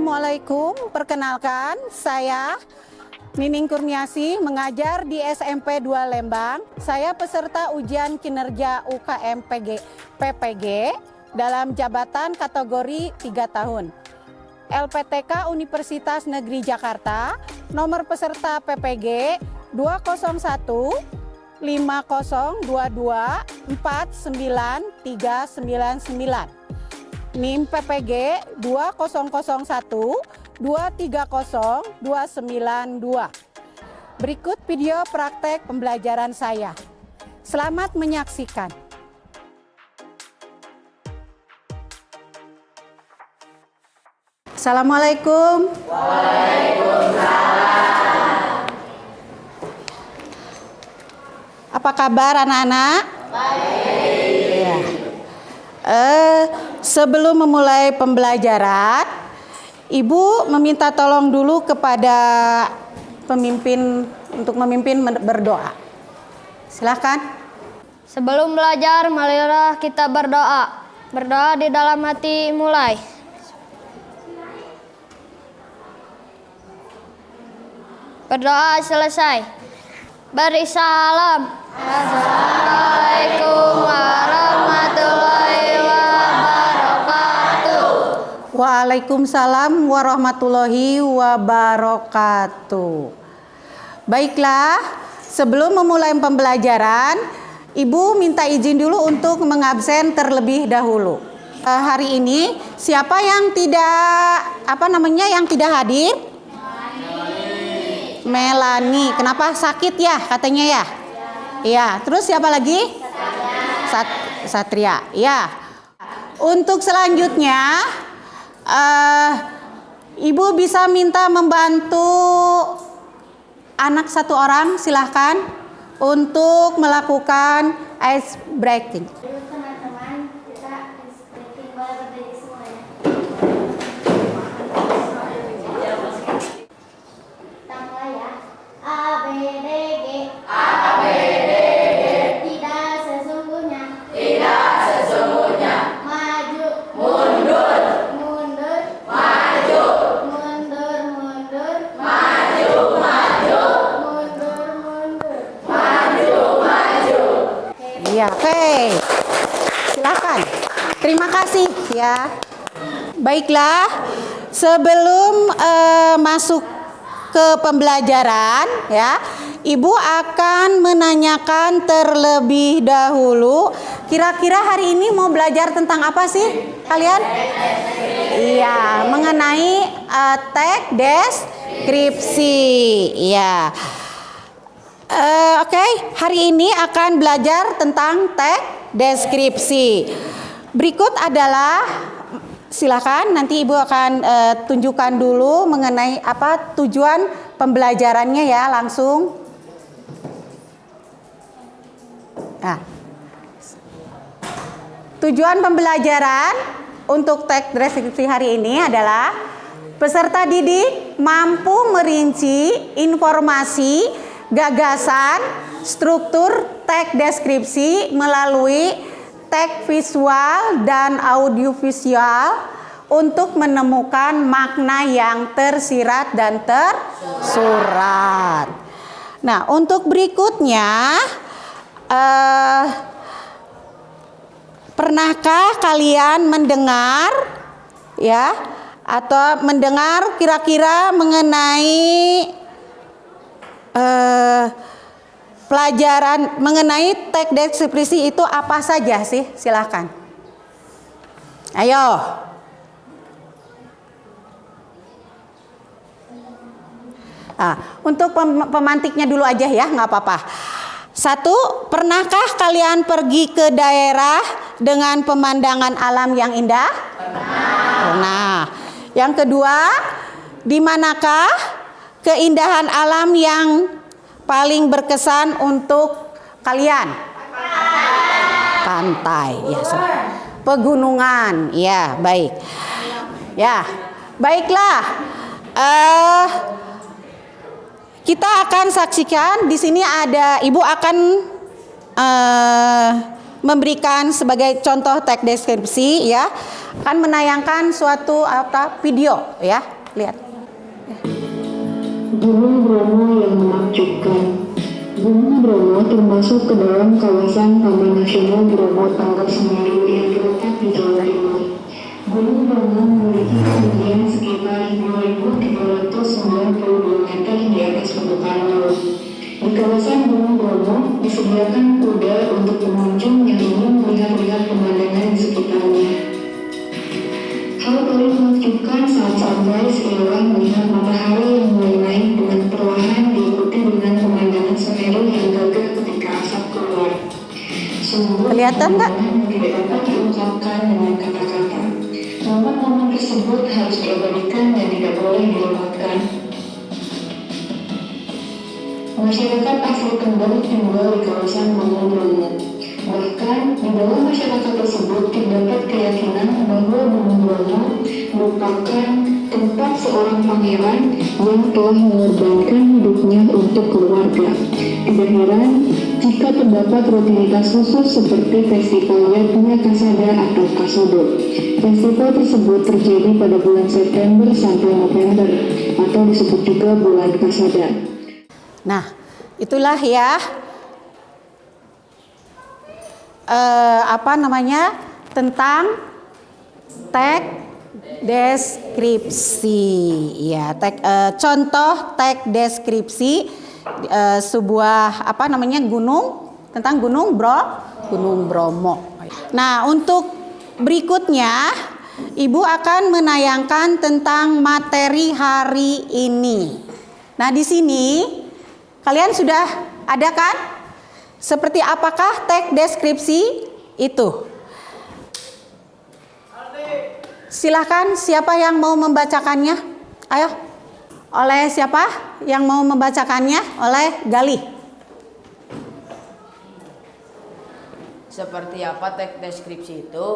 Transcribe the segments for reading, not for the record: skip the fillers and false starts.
Assalamualaikum, perkenalkan saya Nining Kurniasi, mengajar di SMP 2 Lembang. Saya peserta ujian kinerja UKM PPG dalam jabatan kategori 3 tahun. LPTK Universitas Negeri Jakarta, nomor peserta PPG 201 5022 49399. NIM PPG 2001 230 292. Berikut video praktek pembelajaran saya. Selamat menyaksikan. Assalamualaikum. Waalaikumsalam. Apa kabar anak-anak? Baik. Ya. Sebelum memulai pembelajaran, Ibu meminta tolong dulu kepada pemimpin untuk memimpin berdoa. Silakan. Sebelum belajar, marilah kita berdoa. Berdoa di dalam hati mulai. Berdoa selesai. Beri salam. Assalamualaikum warahmatullahi wabarakatuh. Waalaikumsalam warahmatullahi wabarakatuh. Baiklah, sebelum memulai pembelajaran, Ibu minta izin dulu untuk mengabsen terlebih dahulu. Hari ini siapa yang tidak hadir? Melani. Kenapa sakit ya katanya ya? Iya. Terus siapa lagi? Satria. Ya. Untuk selanjutnya, Ibu bisa minta membantu anak satu orang, silahkan, untuk melakukan ice breaking. Teman-teman, kita ice breaking, boleh berdiri semuanya. Kita mulai ya. A, B, D, G. A, B, D, G. Tidak sesungguhnya. Tidak sesungguhnya. Maju. Mundur. Mundur. Maju. Mundur. Mundur. Maju. Maju. Mundur. Mundur. Maju. Maju. Iya, oke. Silakan. Terima kasih ya. Baiklah, sebelum masuk ke pembelajaran ya, Ibu akan menanyakan terlebih dahulu, kira-kira hari ini mau belajar tentang apa sih kalian? Iya, mengenai teks deskripsi. Iya. Oke, hari ini akan belajar tentang teks deskripsi. Berikut adalah, silakan nanti Ibu akan tunjukkan dulu mengenai apa tujuan pembelajarannya ya, langsung. Nah, tujuan pembelajaran untuk teks deskripsi hari ini adalah peserta didik mampu merinci informasi, gagasan, struktur teks deskripsi melalui teks visual dan audiovisual untuk menemukan makna yang tersirat dan tersurat. Nah, untuk berikutnya, pernahkah kalian mendengar ya, atau mendengar kira-kira mengenai pelajaran mengenai teks deskripsi itu apa saja sih? Silahkan. Ayo. Untuk pemantiknya dulu aja ya, nggak apa-apa. 1, pernahkah kalian pergi ke daerah dengan pemandangan alam yang indah? Pernah. Yang kedua, di manakah keindahan alam yang paling berkesan untuk kalian? Pantai. Ya, pegunungan. Ya, baik. Ya, baiklah. Kita akan saksikan di sini ada, Ibu akan memberikan sebagai contoh teks deskripsi ya, akan menayangkan suatu video ya. lihat. Gunung Bromo yang menakjubkan. Gunung Bromo termasuk ke dalam kawasan Taman Nasional Bromo Tengger Semeru yang terletak di Jawa Timur. Gunung Bromo memiliki ketinggian sekitar 2.392 meter di atas permukaan laut. Di kawasan Gunung Bromo disediakan kuda untuk pengunjung yang ingin melihat-lihat pemandangan di sekitarnya. Hal paling menakjubkan saat sunrise ialah melihat matahari yang mulai naik dengan perlahan diikuti dengan pemandangan Semeru yang gagah ketika asap keluar. Sungguh Kelihatan nggak? pemandangan yang tidak dapat diungkapkan dengan kata-kata. Momen-momen tersebut harus diabadikan dan tidak boleh dilewatkan. Masyarakat asli Kendal tinggal di kawasan Gunung Bromo. Bahkan di dalam masyarakat tersebut terdapat keyakinan bahwa Gunung Bromo merupakan tempat seorang pangeran yang telah mengorbankan hidupnya untuk keluarga. Tidak heran jika terdapat rutinitas khusus seperti festival Wetnya Kasada atau Kasodo. Festival tersebut terjadi pada bulan September sampai November atau disebut juga bulan Kasada. Nah, itulah ya tentang teks deskripsi ya, contoh teks deskripsi sebuah gunung, tentang Gunung Bromo. Nah, untuk berikutnya Ibu akan menayangkan tentang materi hari ini. Nah, di sini kalian sudah ada kan? Seperti apakah teks deskripsi itu? Silahkan, siapa yang mau membacakannya? Ayo. Oleh siapa yang mau membacakannya? Oleh Gali. Seperti apa teks deskripsi itu?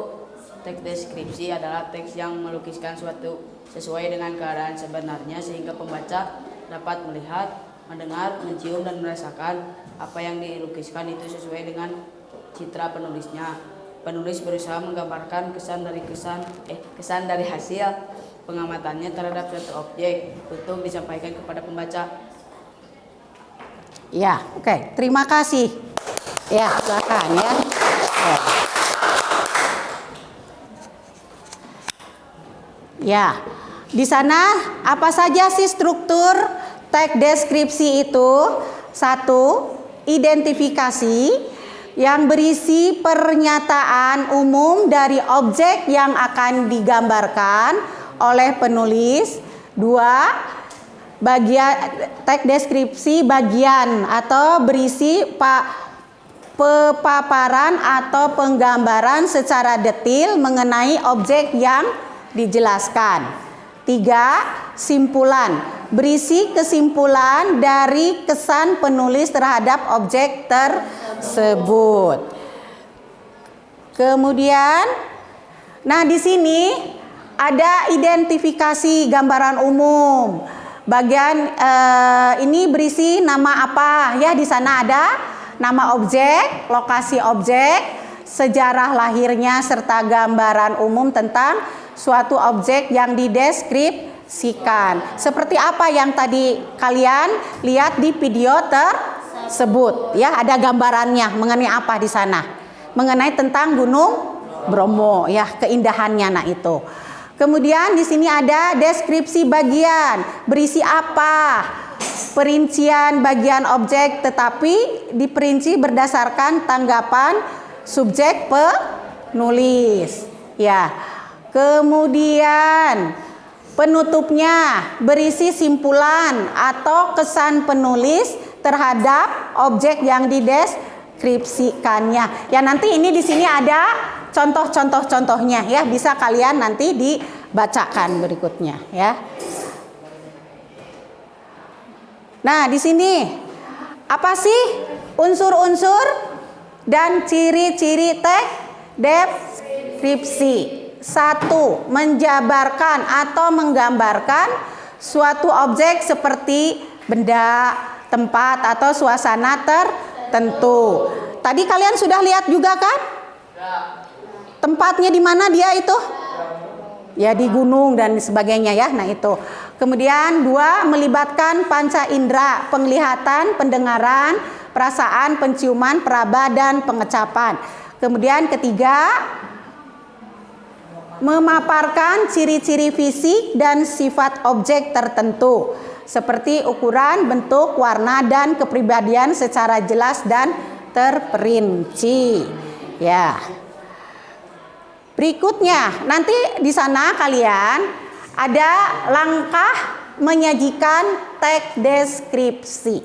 Teks deskripsi adalah teks yang melukiskan suatu sesuai dengan keadaan sebenarnya sehingga pembaca dapat melihat, mendengar, mencium, dan merasakan apa yang dilukiskan itu sesuai dengan citra penulisnya. Penulis berusaha menggambarkan kesan dari hasil pengamatannya terhadap suatu objek untuk disampaikan kepada pembaca. Ya, oke. Terima kasih. Ya, silakan ya. Ya, di sana apa saja sih struktur teks deskripsi itu? 1. Identifikasi yang berisi pernyataan umum dari objek yang akan digambarkan oleh penulis. 2. Bagian teks deskripsi bagian atau berisi pepaparan atau penggambaran secara detail mengenai objek yang dijelaskan. 3. Simpulan, berisi kesimpulan dari kesan penulis terhadap objek tersebut. Kemudian, nah di sini ada identifikasi gambaran umum. Bagian ini berisi nama apa ya? Di sana ada nama objek, lokasi objek, sejarah lahirnya serta gambaran umum tentang suatu objek yang dideskripsikan. Seperti apa yang tadi kalian lihat di video tersebut ya, ada gambarannya mengenai apa di sana? Mengenai tentang Gunung Bromo ya, keindahannya nah itu. Kemudian di sini ada deskripsi bagian, berisi apa? Perincian bagian objek tetapi diperinci berdasarkan tanggapan subjek penulis. Ya. Kemudian penutupnya berisi simpulan atau kesan penulis terhadap objek yang dideskripsikannya. Ya, nanti ini di sini ada contoh-contohnya ya, bisa kalian nanti dibacakan berikutnya ya. Nah, di sini apa sih unsur-unsur dan ciri-ciri teks deskripsi? 1. Menjabarkan atau menggambarkan suatu objek seperti benda, tempat atau suasana tertentu. Tadi kalian sudah lihat juga kan? Tempatnya di mana dia itu? Ya di gunung dan sebagainya ya. Nah itu. Kemudian 2, melibatkan panca indera, penglihatan, pendengaran, perasaan, penciuman, peraba, dan pengecapan. Kemudian ketiga, memaparkan ciri-ciri fisik dan sifat objek tertentu seperti ukuran, bentuk, warna, dan kepribadian secara jelas dan terperinci. Ya. Berikutnya, nanti di sana kalian ada langkah menyajikan teks deskripsi.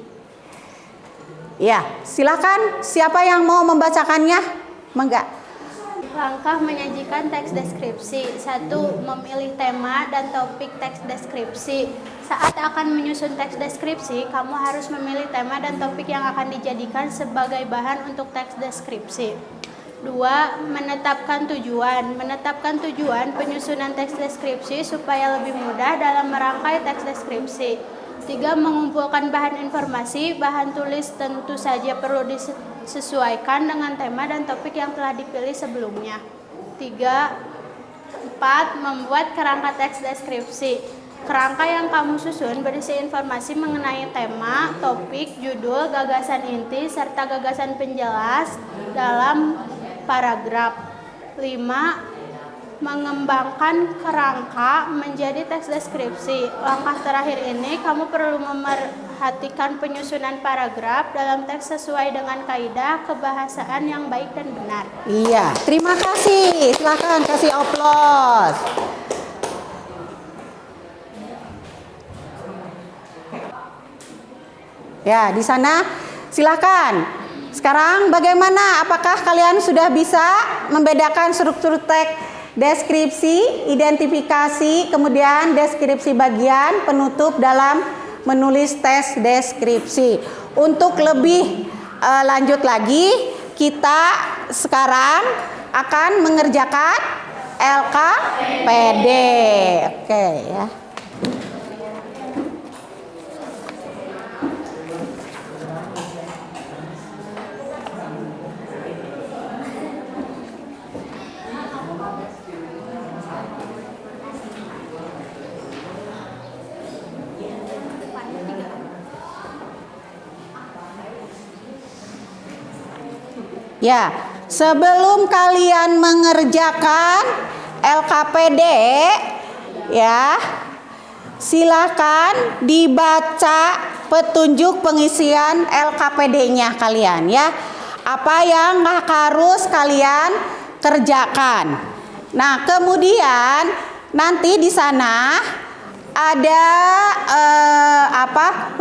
Ya, silakan siapa yang mau membacakannya? Mangga. Langkah menyajikan teks deskripsi. 1. Memilih tema dan topik teks deskripsi. Saat akan menyusun teks deskripsi, kamu harus memilih tema dan topik yang akan dijadikan sebagai bahan untuk teks deskripsi. 2. Menetapkan tujuan. Menetapkan tujuan penyusunan teks deskripsi supaya lebih mudah dalam merangkai teks deskripsi. 3. Mengumpulkan bahan informasi. Bahan tulis tentu saja perlu disesuaikan dengan tema dan topik yang telah dipilih sebelumnya. 4. Membuat kerangka teks deskripsi. Kerangka yang kamu susun berisi informasi mengenai tema, topik, judul, gagasan inti, serta gagasan penjelas dalam paragraf. 5. Mengembangkan kerangka menjadi teks deskripsi. Langkah terakhir ini kamu perlu memerhatikan penyusunan paragraf dalam teks sesuai dengan kaidah kebahasaan yang baik dan benar. Iya, terima kasih. Silakan kasih aplaus. Ya, di sana silakan. Sekarang bagaimana? Apakah kalian sudah bisa membedakan struktur teks deskripsi, identifikasi, kemudian deskripsi bagian, penutup dalam menulis teks deskripsi? Untuk lebih lanjut lagi, kita sekarang akan mengerjakan LKPD. Oke ya. Ya, sebelum kalian mengerjakan LKPD, ya, silakan dibaca petunjuk pengisian LKPD-nya kalian, ya. Apa yang harus kalian kerjakan. Nah, kemudian nanti di sana ada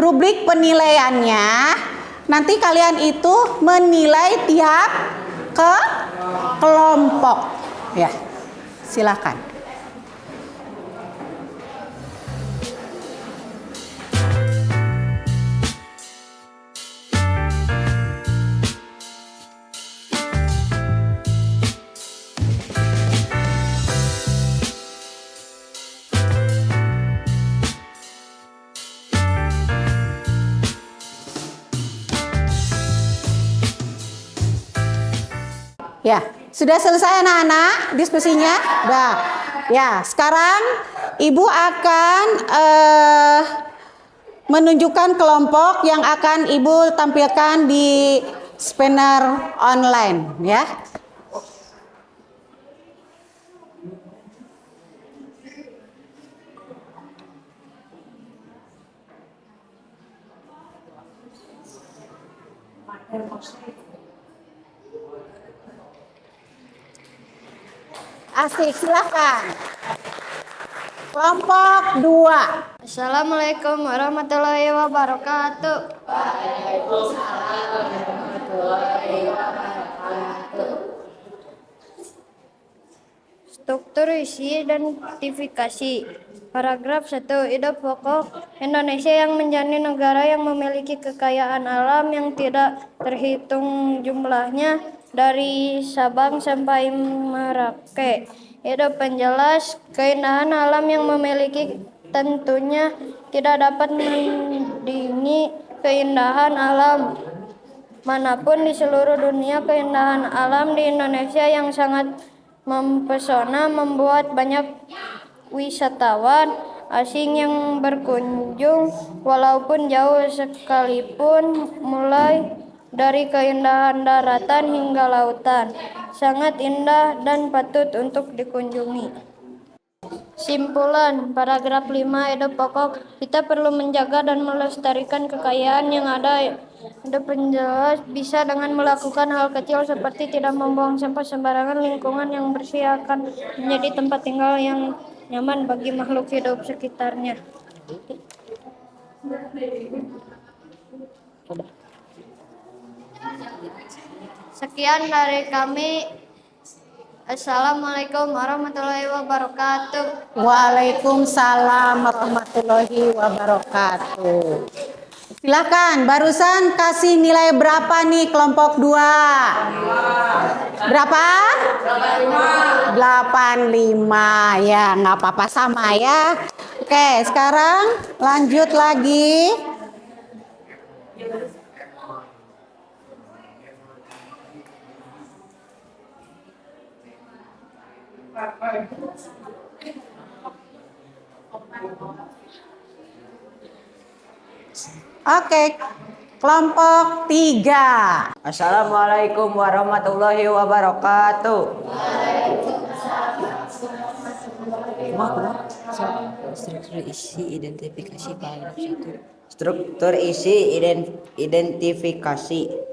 rubrik penilaiannya. Nanti kalian itu menilai tiap kelompok. Ya, silakan. Ya, sudah selesai anak-anak diskusinya? Udah. Ya, sekarang Ibu akan menunjukkan kelompok yang akan Ibu tampilkan di scanner online, ya. Asik, silakan. Kelompok 2. Assalamualaikum warahmatullahi wabarakatuh. Struktur isi dan identifikasi. Paragraf 1. Ide pokok Indonesia yang menjadi negara yang memiliki kekayaan alam yang tidak terhitung jumlahnya dari Sabang sampai Merauke. Ide penjelas keindahan alam yang memiliki tentunya tidak dapat menandingi keindahan alam manapun di seluruh dunia. Keindahan alam di Indonesia yang sangat mempesona membuat banyak wisatawan asing yang berkunjung walaupun jauh sekalipun, mulai dari keindahan daratan hingga lautan. Sangat indah dan patut untuk dikunjungi. Simpulan, paragraf 5 ide pokok, kita perlu menjaga dan melestarikan kekayaan yang ada. Ide penjelas bisa dengan melakukan hal kecil seperti tidak membuang sampah sembarangan. Lingkungan yang bersih akan menjadi tempat tinggal yang nyaman bagi makhluk hidup sekitarnya. Sekian dari kami. Assalamualaikum warahmatullahi wabarakatuh. Waalaikumsalam warahmatullahi wabarakatuh. Silakan, barusan kasih nilai berapa nih kelompok 2? Berapa? 85. Ya, nggak apa-apa, sama ya. Oke, sekarang lanjut lagi. Oke, kelompok 3. Assalamualaikum warahmatullahi wabarakatuh. Struktur isi identifikasi paragraf 1. Struktur isi identifikasi.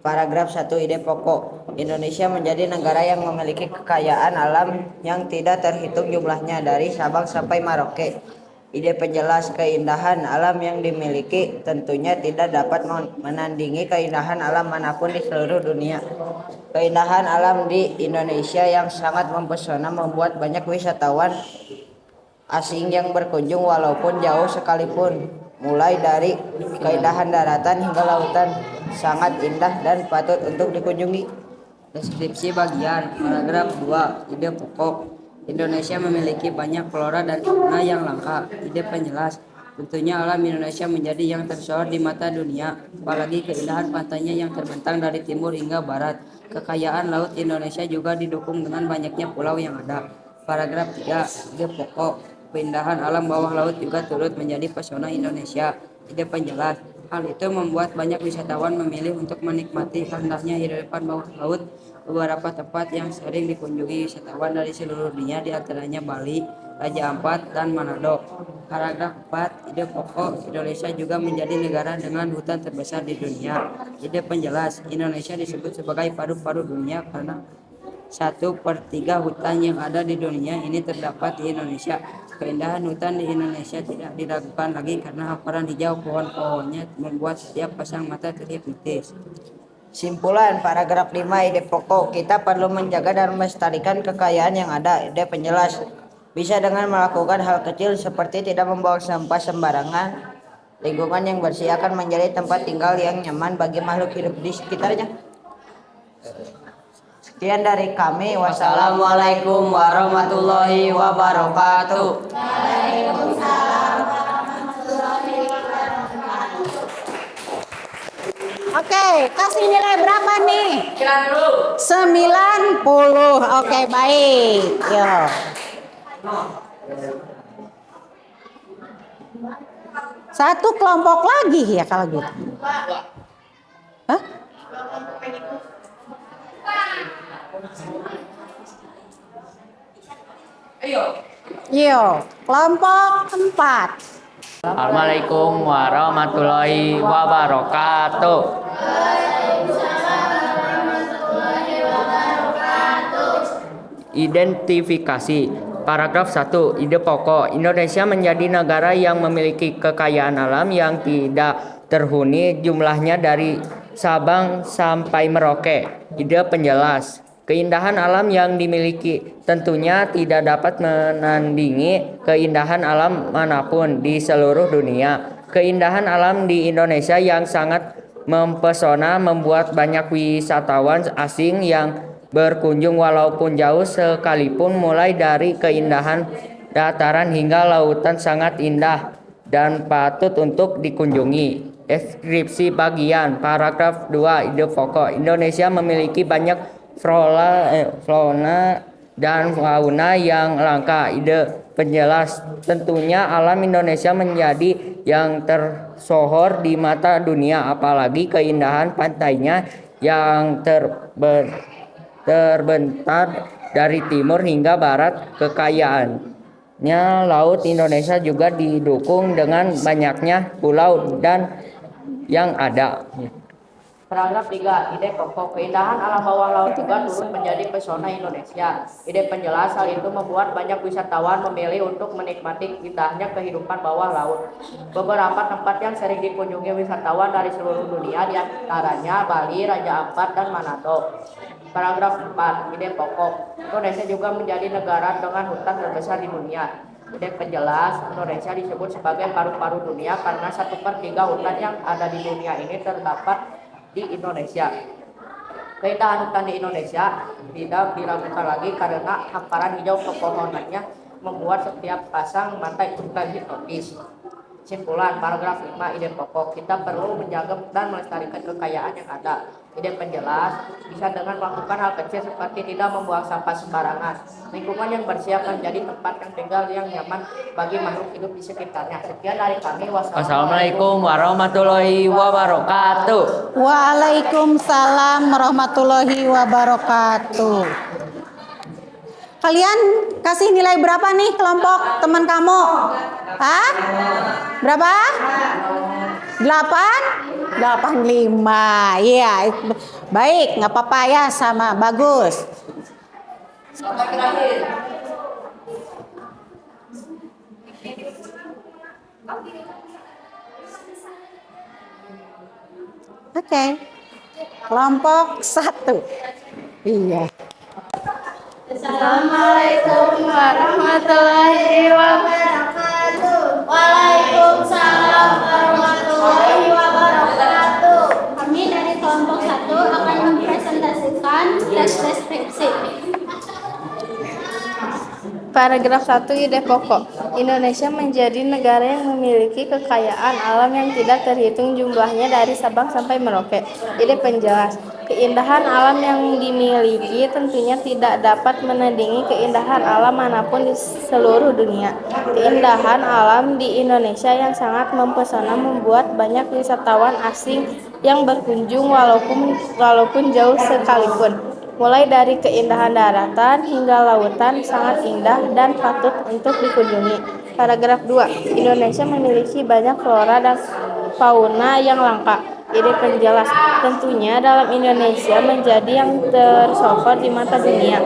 Paragraf 1 ide pokok. Indonesia menjadi negara yang memiliki kekayaan alam yang tidak terhitung jumlahnya dari Sabang sampai Merauke. Ide penjelas, keindahan alam yang dimiliki tentunya tidak dapat menandingi keindahan alam manapun di seluruh dunia. Keindahan alam di Indonesia yang sangat mempesona membuat banyak wisatawan asing yang berkunjung walaupun jauh sekalipun, mulai dari keindahan daratan hingga lautan. Sangat indah dan patut untuk dikunjungi. Deskripsi bagian, paragraf 2, ide pokok. Indonesia memiliki banyak flora dan fauna yang langka. Ide penjelas, tentunya alam Indonesia menjadi yang tersohor di mata dunia, apalagi keindahan pantainya yang terbentang dari timur hingga barat. Kekayaan laut Indonesia juga didukung dengan banyaknya pulau yang ada. Paragraf 3, ide pokok. Keindahan alam bawah laut juga turut menjadi pesona Indonesia. Ide penjelas, hal itu membuat banyak wisatawan memilih untuk menikmati indahnya hidupan bawah laut. Beberapa tempat yang sering dikunjungi wisatawan dari seluruh dunia diantaranya Bali, Raja Ampat, dan Manado. Paragraf 4, ide pokok. Indonesia juga menjadi negara dengan hutan terbesar di dunia. Ide penjelas, Indonesia disebut sebagai paru-paru dunia karena 1/3 hutan yang ada di dunia ini terdapat di Indonesia. Keindahan hutan di Indonesia tidak diragukan lagi karena hamparan hijau pohon-pohonnya membuat setiap pasang mata terhipnotis. Simpulan, paragraf 5 ide pokok. Kita perlu menjaga dan melestarikan kekayaan yang ada. Ide penjelas, bisa dengan melakukan hal kecil seperti tidak membuang sampah sembarangan. Lingkungan yang bersih akan menjadi tempat tinggal yang nyaman bagi makhluk hidup di sekitarnya. Sekian dari kami. Wassalamualaikum warahmatullahi wabarakatuh. Oke, kasih nilai berapa nih? 90. Oke, baik. Yo. Satu kelompok lagi ya kalau gitu. Hah? Yo, kelompok 4. Assalamualaikum warahmatullahi wabarakatuh. Identifikasi. Paragraf 1, ide pokok. Indonesia menjadi negara yang memiliki kekayaan alam yang tidak terhuni jumlahnya dari Sabang sampai Merauke. Ide penjelas, keindahan alam yang dimiliki tentunya tidak dapat menandingi keindahan alam manapun di seluruh dunia. Keindahan alam di Indonesia yang sangat mempesona membuat banyak wisatawan asing yang berkunjung walaupun jauh sekalipun, mulai dari keindahan dataran hingga lautan. Sangat indah dan patut untuk dikunjungi. Deskripsi bagian, paragraf 2, ide pokok. Indonesia memiliki banyak fauna dan fauna yang langka. Ide penjelas, tentunya alam Indonesia menjadi yang tersohor di mata dunia, apalagi keindahan pantainya yang terbentang dari timur hingga barat. Kekayaannya laut Indonesia juga didukung dengan banyaknya pulau dan yang ada. Paragraf 3. Ide pokok. Keindahan alam bawah laut juga turut menjadi pesona Indonesia. Ide penjelas, hal itu membuat banyak wisatawan memilih untuk menikmati indahnya kehidupan bawah laut. Beberapa tempat yang sering dikunjungi wisatawan dari seluruh dunia, diantaranya Bali, Raja Ampat, dan Manado. Paragraf 4. Ide pokok. Indonesia juga menjadi negara dengan hutan terbesar di dunia. Ide penjelas, Indonesia disebut sebagai paru-paru dunia karena 1/3 hutan yang ada di dunia ini terdapat di Indonesia. Keindahan hutan di Indonesia tidak diragukan lagi karena hamparan hijau pepohonannya membuat setiap pasang mata itu hipnotis. Simpulan paragraf 5. Ide pokok. Kita perlu menjaga dan melestarikan kekayaan yang ada. Ide penjelas, bisa dengan melakukan hal kecil seperti tidak membuang sampah sembarangan. Lingkungan yang bersih akan menjadi tempat yang tinggal yang nyaman bagi makhluk hidup di sekitarnya. Sekian dari kami. Wassalamualaikum warahmatullahi wabarakatuh. Waalaikumsalam warahmatullahi wabarakatuh. Kalian kasih nilai berapa nih kelompok teman kamu? Hah? Berapa? 85. Iya, baik, nggak apa-apa ya, sama bagus. Oke. Kelompok 1. Iya. Assalamualaikum warahmatullahi wabarakatuh. Waalaikumsalam warahmatullahi wabarakatuh. Kami dari kelompok 1 akan mempresentasikan teks deskripsi. Paragraf 1. Ide pokok. Indonesia menjadi negara yang memiliki kekayaan alam yang tidak terhitung jumlahnya dari Sabang sampai Merauke. Ide penjelas. Keindahan alam yang dimiliki tentunya tidak dapat menandingi keindahan alam manapun di seluruh dunia. Keindahan alam di Indonesia yang sangat mempesona membuat banyak wisatawan asing yang berkunjung walaupun jauh sekalipun. Mulai dari keindahan daratan hingga lautan sangat indah dan patut untuk dikunjungi. Paragraf 2. Indonesia memiliki banyak flora dan fauna yang langka. Ide penjelas, tentunya dalam Indonesia menjadi yang tersohor di mata dunia.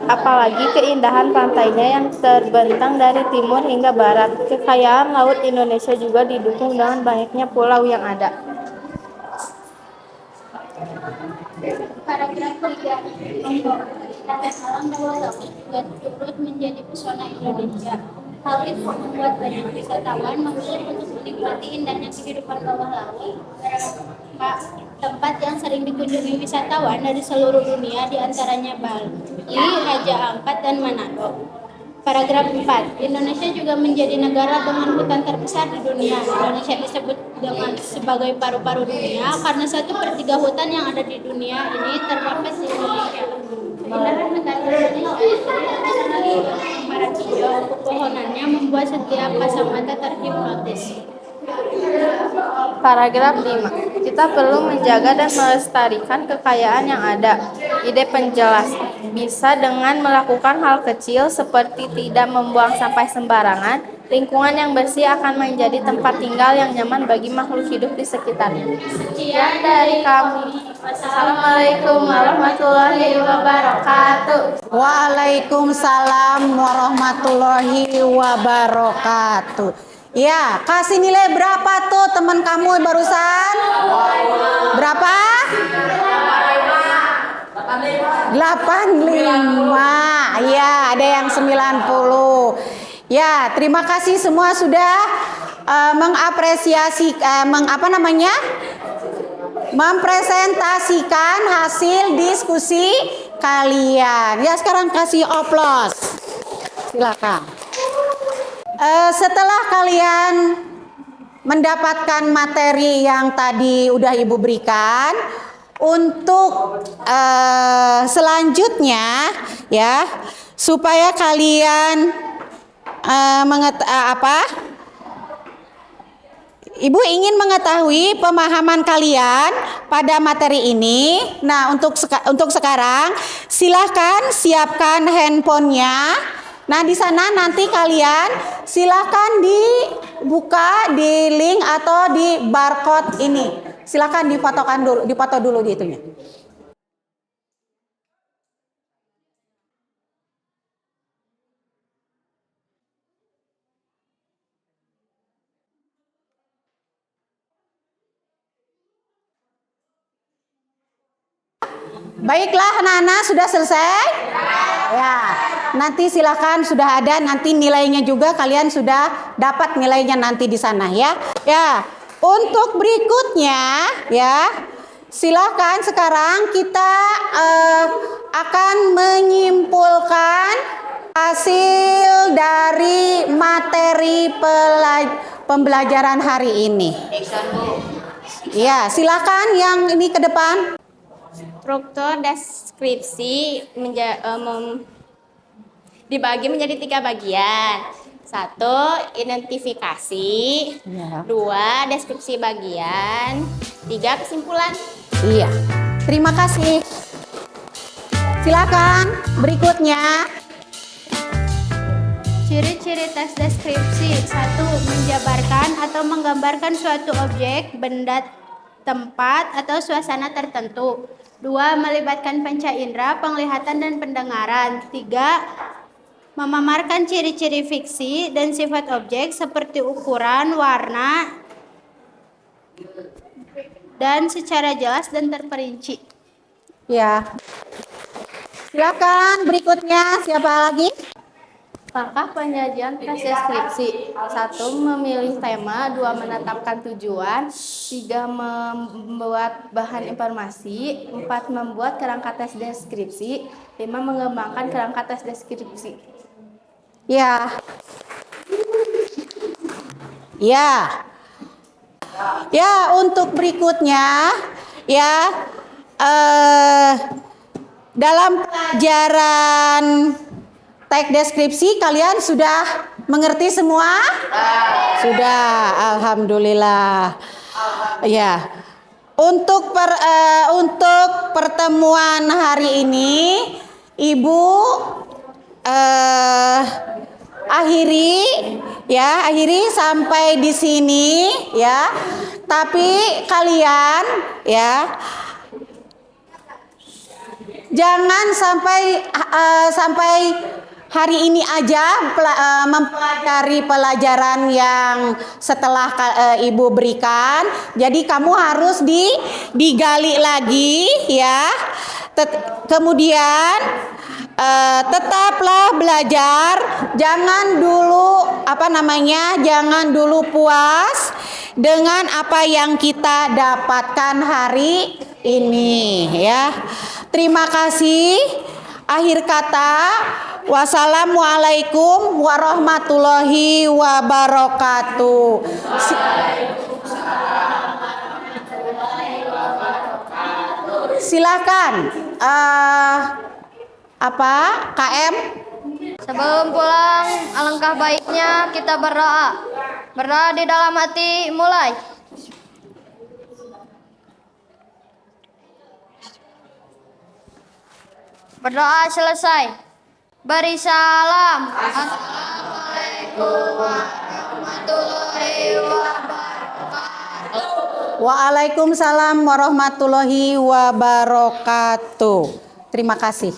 Apalagi keindahan pantainya yang terbentang dari timur hingga barat. Kekayaan laut Indonesia juga didukung dengan banyaknya pulau yang ada. Paragraf 3. Keindahan alam bawah laut juga turut menjadi pesona Indonesia. Hal itu membuat banyak wisatawan memilih untuk menikmati indahnya kehidupan bawah laut. Beberapa tempat yang sering dikunjungi wisatawan dari seluruh dunia, diantaranya Bali, Raja Ampat, dan Manado. Paragraf 4. Indonesia juga menjadi negara dengan hutan terbesar di dunia. Indonesia disebut dengan sebagai paru-paru dunia karena 1/3 hutan yang ada di dunia ini terdapat di Indonesia. Keindahan hutan Indonesia hamparan hijau pepohonannya membuat setiap pasang mata terhipnotis. Paragraf 5. Kita perlu menjaga dan melestarikan kekayaan yang ada. Ide penjelas, bisa dengan melakukan hal kecil seperti tidak membuang sampah sembarangan. Lingkungan yang bersih akan menjadi tempat tinggal yang nyaman bagi makhluk hidup di sekitarnya. Sekian dari kami. Wassalamualaikum warahmatullahi wabarakatuh. Waalaikumsalam warahmatullahi wabarakatuh. Ya, kasih nilai berapa tuh teman kamu barusan? Berapa? 85. Ya, ada yang 90. Ya, terima kasih semua sudah mempresentasikan hasil diskusi kalian. Ya, sekarang kasih oplos. Silakan. Setelah kalian mendapatkan materi yang tadi udah Ibu berikan, untuk selanjutnya ya, supaya kalian Ibu ingin mengetahui pemahaman kalian pada materi ini. Nah, untuk sekarang silahkan siapkan handphonenya. Nah, di sana nanti kalian silahkan dibuka di link atau di barcode ini. Silahkan dipoto dulu di itunya. Baiklah anak-anak, sudah selesai? Ya, nanti silakan sudah ada nanti nilainya juga, kalian sudah dapat nilainya nanti di sana ya. Ya, untuk berikutnya ya, silakan sekarang kita akan menyimpulkan hasil dari materi pembelajaran hari ini. Ya, silakan yang ini ke depan. Struktur deskripsi dibagi menjadi 3 bagian. 1. Identifikasi. 2. Deskripsi bagian. 3. Kesimpulan. Iya, terima kasih. Silakan berikutnya. Ciri-ciri teks deskripsi. 1. Menjabarkan atau menggambarkan suatu objek, benda, tempat, atau suasana tertentu. 2. Melibatkan panca indera, penglihatan dan pendengaran. 3. Memamarkan ciri-ciri fiksi dan sifat objek seperti ukuran, warna, dan secara jelas dan terperinci. Ya. Silakan berikutnya, siapa lagi? Langkah penyajian teks deskripsi. 1. Memilih tema. 2. Menetapkan tujuan. 3. Membuat bahan informasi. 4. Membuat kerangka teks deskripsi. 5. Mengembangkan kerangka teks deskripsi. Ya. Ya. Ya, untuk berikutnya ya, dalam pelajaran teks deskripsi kalian sudah mengerti semua? Sudah, alhamdulillah. Ya. Untuk pertemuan hari ini, Ibu akhiri sampai di sini ya. Tapi kalian ya, jangan sampai hari ini aja mempelajari pelajaran yang setelah Ibu berikan. Jadi kamu harus digali lagi ya. Kemudian tetaplah belajar. Jangan dulu puas dengan apa yang kita dapatkan hari ini ya. Terima kasih. Akhir kata, wassalamualaikum warahmatullahi wabarakatuh. Silakan. KM? Sebelum pulang, alangkah baiknya kita berdoa. Berdoa di dalam hati, mulai. Berdoa selesai. Beri salam. Assalamualaikum warahmatullahi wabarakatuh. Waalaikumsalam warahmatullahi wabarakatuh. Terima kasih.